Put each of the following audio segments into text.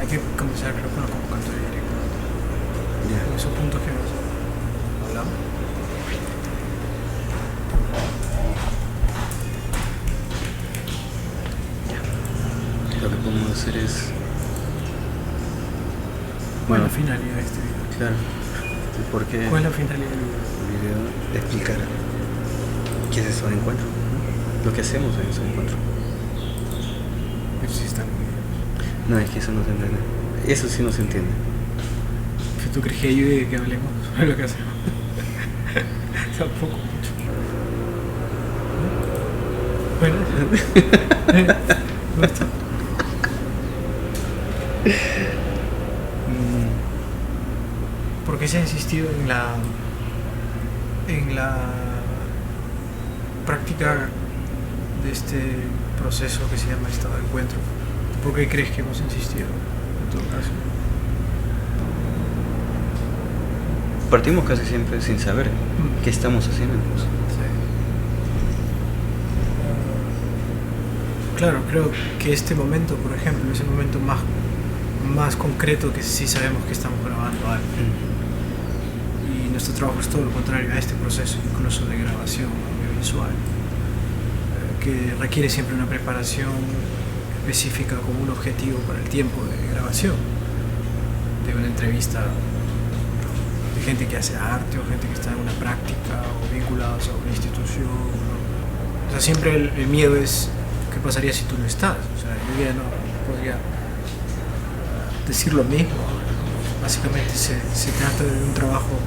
que comenzar creo con la convocatoria directa. Ya. En esos puntos que hablamos. Lo que podemos hacer es... ¿Cuál es la finalidad de este video? Claro. ¿Por qué ¿Cuál es la finalidad del video? el video explicar qué es eso de encuentro? ¿No? Lo que hacemos en ese encuentro. Eso sí está muy bien. No, es que eso no se entiende. Eso sí no se entiende. Si tú crees que ayude que hablemos sobre lo que hacemos. Tampoco mucho. Bueno. ¿Dónde está? ¿Por qué se ha insistido en la práctica de este proceso que se llama estado de encuentro? ¿Por qué crees que hemos insistido en todo caso? Partimos casi siempre sin saber qué estamos haciendo incluso. Sí. Claro, creo que este momento, por ejemplo, es el momento más concreto que sí sabemos que estamos grabando algo. Y nuestro trabajo es todo lo contrario a este proceso, incluso de grabación audiovisual, que requiere siempre una preparación específica con un objetivo para el tiempo de grabación, de una entrevista de gente que hace arte o gente que está en una práctica o vinculados a una institución, ¿no? O sea, siempre el miedo es qué pasaría si tú no estás. O sea, yo ya no podría decir lo mismo. Básicamente se trata de un trabajo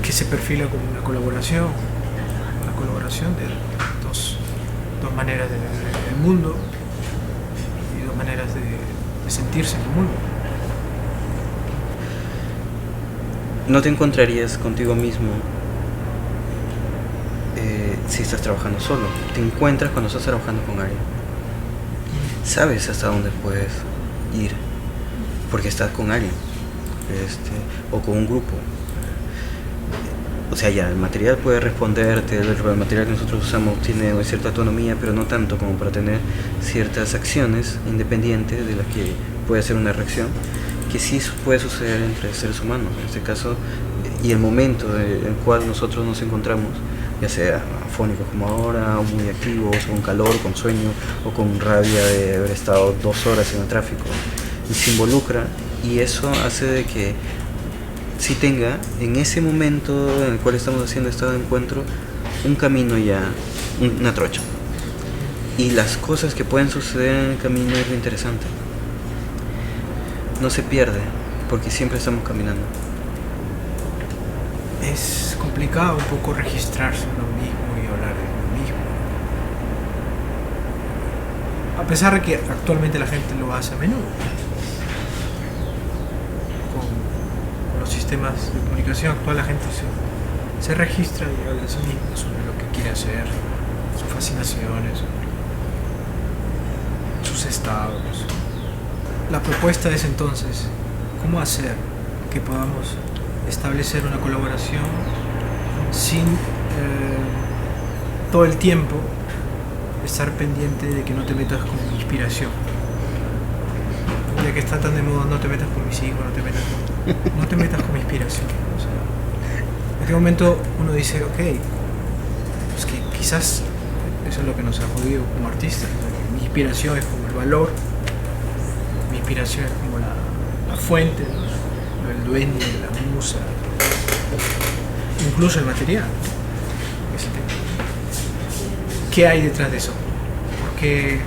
que se perfila como una colaboración de dos maneras de ver el mundo y dos maneras de sentirse en el mundo. No te encontrarías contigo mismo si estás trabajando solo. Te encuentras cuando estás trabajando con alguien. Sabes hasta dónde puedes ir porque estás con alguien, o con un grupo. O sea, ya el material puede responderte, el material que nosotros usamos tiene una cierta autonomía, pero no tanto como para tener ciertas acciones independientes de las que puede ser una reacción, que sí puede suceder entre seres humanos, en este caso, y el momento en el cual nosotros nos encontramos, ya sea afónicos como ahora, o muy activos, o con calor, con sueño, o con rabia de haber estado 2 horas en el tráfico, y se involucra, y eso hace de que sí tenga en ese momento en el cual estamos haciendo estado de encuentro un camino ya, una trocha. Y las cosas que pueden suceder en el camino es lo interesante. No se pierde, porque siempre estamos caminando. Es complicado un poco registrarse uno mismo y hablar de uno mismo. A pesar de que actualmente la gente lo hace a menudo. Con los sistemas de comunicación actual la gente se registra y habla de sí mismo, sobre lo que quiere hacer, sus fascinaciones, sus estados. La propuesta es entonces, ¿cómo hacer que podamos establecer una colaboración sin todo el tiempo estar pendiente de que no te metas con mi inspiración? Ya que está tan de moda, no te metas con mis hijos, no te metas con mi inspiración. O sea, en este momento uno dice, ok, pues que quizás eso es lo que nos ha jodido como artistas, ¿no? Mi inspiración es como el valor, mi inspiración es como la fuente, ¿no? El dueño, la musa, incluso el material, ¿no? Ese tema. ¿Qué hay detrás de eso? Porque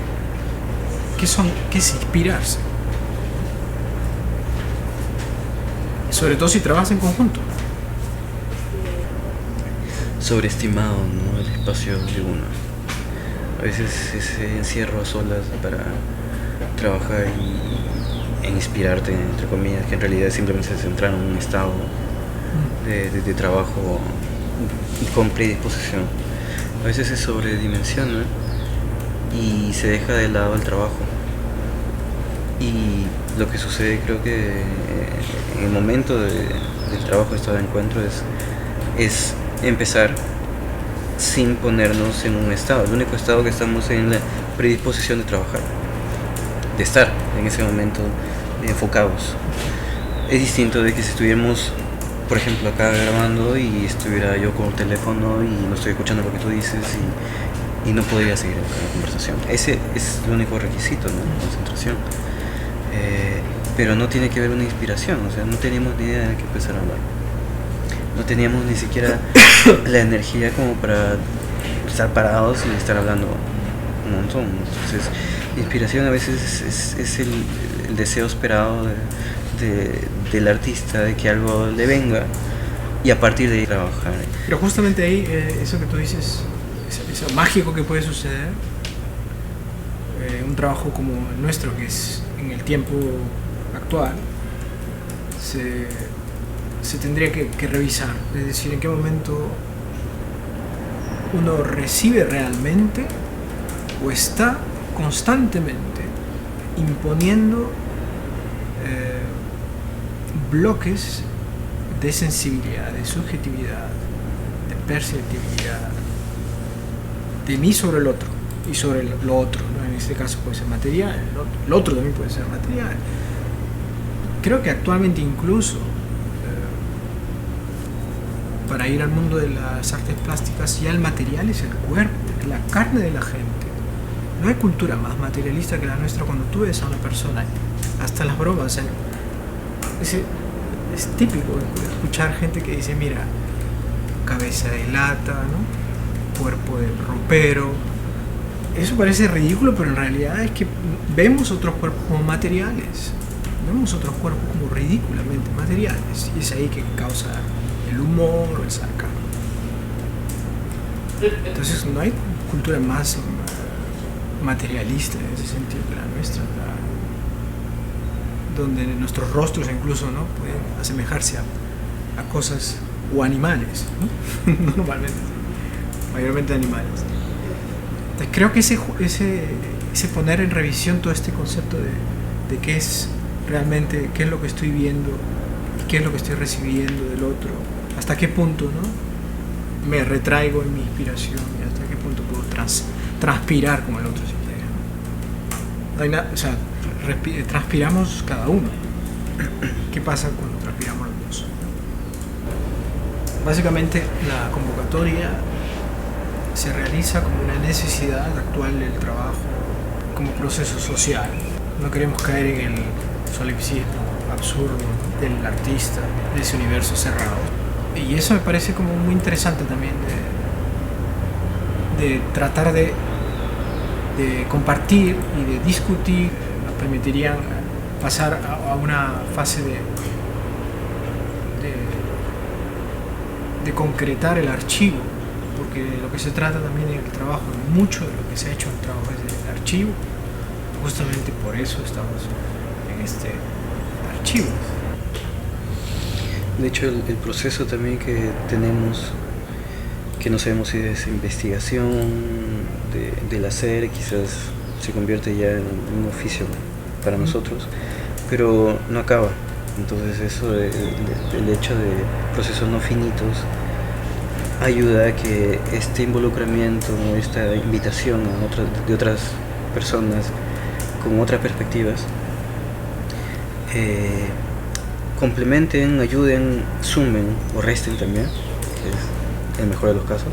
¿qué es inspirarse? Sobre todo si trabajas en conjunto. Sobreestimado, ¿no? El espacio de uno. A veces ese encierro a solas para trabajar e inspirarte, entre comillas, que en realidad simplemente se centra en un estado de trabajo con predisposición. A veces se sobredimensiona y se deja de lado el trabajo. Y lo que sucede, creo que en el momento del trabajo de estado de encuentro es empezar sin ponernos en un estado. El único estado que estamos en la predisposición de trabajar. estar en ese momento enfocados. Es distinto de que si estuviéramos, por ejemplo, acá grabando y estuviera yo con el teléfono y no estoy escuchando lo que tú dices y no podría seguir la conversación. Ese es el único requisito, ¿no? Concentración. Pero no tiene que haber una inspiración, o sea, no teníamos ni idea de qué empezar a hablar. No teníamos ni siquiera la energía como para estar parados y estar hablando un montón. Entonces, inspiración a veces es el deseo esperado del artista, de que algo le venga y a partir de ahí trabajar. Pero justamente ahí, eso que tú dices, eso mágico que puede suceder, un trabajo como el nuestro, que es en el tiempo actual, se tendría que revisar, es decir, en qué momento uno recibe realmente o está constantemente imponiendo bloques de sensibilidad, de subjetividad, de perceptibilidad, de mí sobre el otro y sobre lo otro, ¿no? En este caso puede ser material, el otro también puede ser material. Creo que actualmente incluso para ir al mundo de las artes plásticas ya el material es el cuerpo, es la carne de la gente. No hay cultura más materialista que la nuestra. Cuando tú ves a una persona, hasta las bromas, es típico escuchar gente que dice, mira, cabeza de lata, ¿no? Cuerpo de ropero. Eso parece ridículo, pero en realidad es que vemos otros cuerpos como materiales, vemos otros cuerpos como ridículamente materiales, y es ahí que causa el humor o el sarcasmo. Entonces no hay cultura más materialista en ese sentido que la nuestra, donde nuestros rostros incluso, ¿no?, pueden asemejarse a cosas o animales, ¿no? No normalmente, mayormente animales. Entonces creo que ese poner en revisión todo este concepto de qué es realmente, qué es lo que estoy viendo y qué es lo que estoy recibiendo del otro, hasta qué punto, ¿no?, me retraigo en mi inspiración y hasta qué punto puedo transpirar como el otro si quiere, ¿no? No hay nada, o sea, transpiramos cada uno. ¿Qué pasa cuando transpiramos los dos? Básicamente la convocatoria se realiza como una necesidad actual del trabajo, como proceso social. No queremos caer en el solipsismo absurdo del artista, de ese universo cerrado. Y eso me parece como muy interesante también de tratar de compartir y de discutir. Nos permitirían pasar a una fase de concretar el archivo, porque lo que se trata también en el trabajo, mucho de lo que se ha hecho en el trabajo es el archivo. Justamente por eso estamos en este archivo. De hecho, el proceso también que tenemos, que no sabemos si es investigación del hacer, quizás se convierte ya en un oficio para nosotros, pero no acaba. Entonces eso, el hecho de procesos no finitos, ayuda a que este involucramiento, esta invitación de otras personas con otras perspectivas, complementen, ayuden, sumen o resten también, que es el mejor de los casos,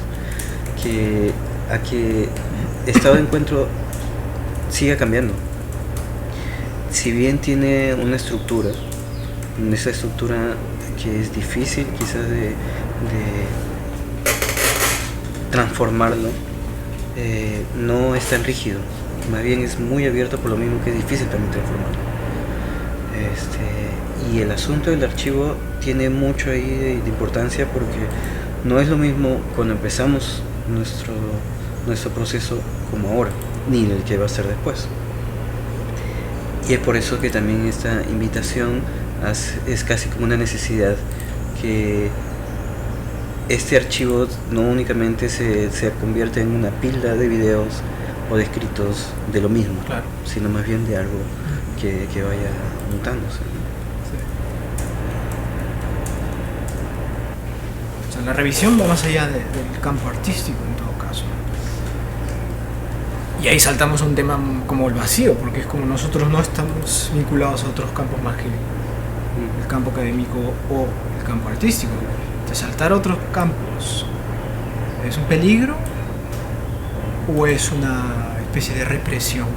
a que el estado de encuentro siga cambiando. Si bien tiene una estructura, esa estructura que es difícil quizás de transformarlo, no es tan rígido, más bien es muy abierto, por lo mismo que es difícil también transformarlo. Y el asunto del archivo tiene mucho ahí de importancia, porque no es lo mismo cuando empezamos nuestro proceso como ahora, ni el que va a ser después. Y es por eso que también esta invitación es casi como una necesidad, que este archivo no únicamente se convierte en una pila de videos o de escritos de lo mismo, claro, sino más bien de algo que vaya mutándose. Sí. O sea, la revisión va más allá del campo artístico en todo caso. Y ahí saltamos a un tema como el vacío, porque es como nosotros no estamos vinculados a otros campos más que el campo académico o el campo artístico. De saltar a otros campos, ¿es un peligro o es una especie de represión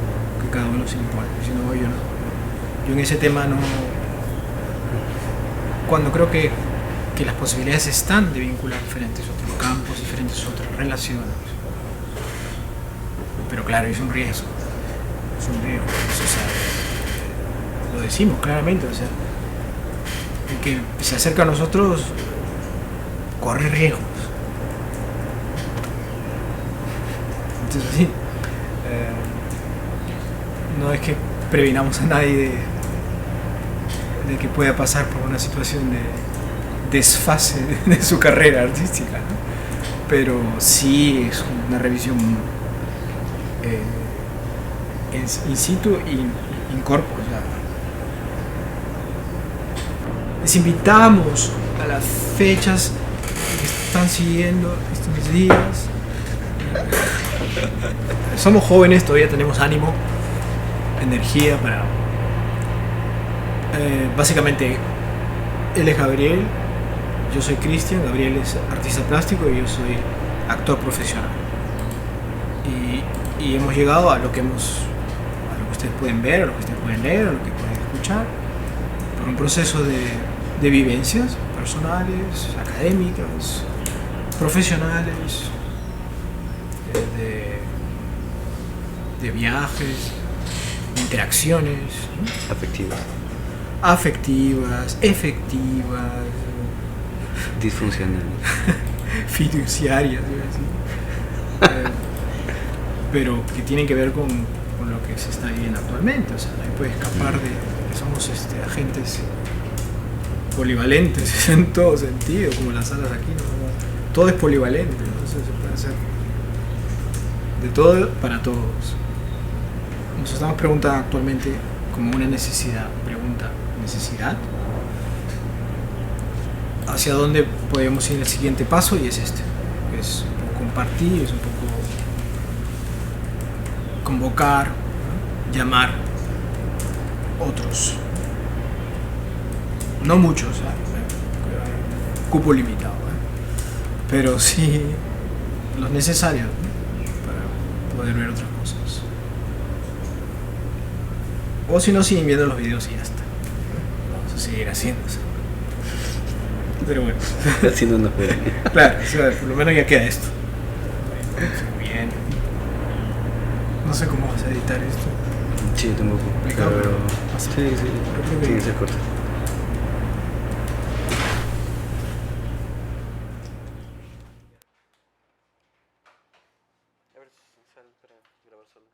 que cada uno se impone? Si no, yo en ese tema no. Cuando creo que las posibilidades están de vincular diferentes otros campos, diferentes otras relaciones. Pero claro, es un riesgo. Es un riesgo. O sea, lo decimos claramente. O sea, el que se acerca a nosotros corre riesgos. Entonces, sí. No es que previnamos a nadie de que pueda pasar por una situación de desfase de su carrera artística, ¿no? Pero sí es una revisión in situ y in corpore. O sea, les invitamos a las fechas que están siguiendo estos días. Somos jóvenes, todavía tenemos ánimo, energía para... básicamente, él es Gabriel, yo soy Cristian, Gabriel es artista plástico y yo soy actor profesional. Y hemos llegado a lo que ustedes pueden ver, a lo que ustedes pueden leer, a lo que pueden escuchar, por un proceso de vivencias personales, académicas, profesionales, de viajes, de interacciones, ¿no? Afectivas, efectivas, disfuncionales, fiduciarias, pero que tienen que ver con lo que se está viviendo actualmente. O sea, nadie puede escapar de que somos agentes polivalentes en todo sentido, como las salas aquí, ¿no? Todo es polivalente, ¿no? Se puede hacer de todo para todos. Nos estamos preguntando actualmente como una necesidad, ¿necesidad? ¿Hacia dónde podemos ir en el siguiente paso? Y es este, es un poco compartir, es un poco convocar, ¿no? Llamar otros, no muchos, cupo limitado, pero sí los necesarios, ¿no? Para poder ver otras cosas. O si no, siguen viendo los videos y ya está. Vamos a seguir haciéndose. Pero bueno. Haciendo una fe. Claro, o sea, por lo menos ya queda esto. Bien. No sé cómo vas a editar esto. Sí, tampoco. Pero... Sí. Tiene que ser corto. A ver si sale para grabar solo.